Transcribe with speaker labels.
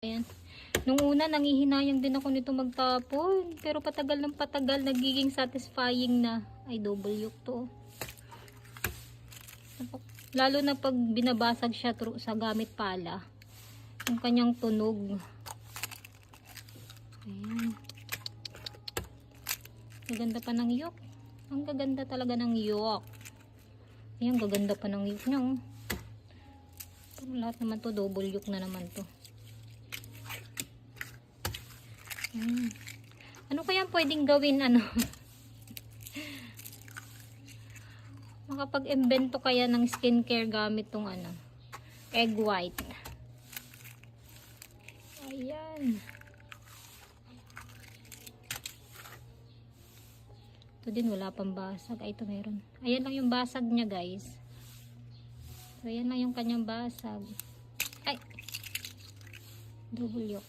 Speaker 1: Ayan. Nung una, nangihinayang din ako nito magtapon. Pero patagal ng patagal, nagiging satisfying na. Ay, double yolk to. Lalo na pag binabasag siya sa gamit pala. Yung kanyang tunog. Ayan. Gaganda pa ng yolk. Ang gaganda talaga ng yolk. Ayan, gaganda pa ng yolk niya. Oh. Lahat naman to, double yolk na naman to. Ano kaya pwedeng gawin, ano? Makapag-invento kaya ng skincare gamit tong ano, egg white. Ayan. Ito din, wala pang basag. Ay, ito meron. Ayan lang yung basag niya, guys. So, ayan lang yung kanyang basag. Ay! Double yolk.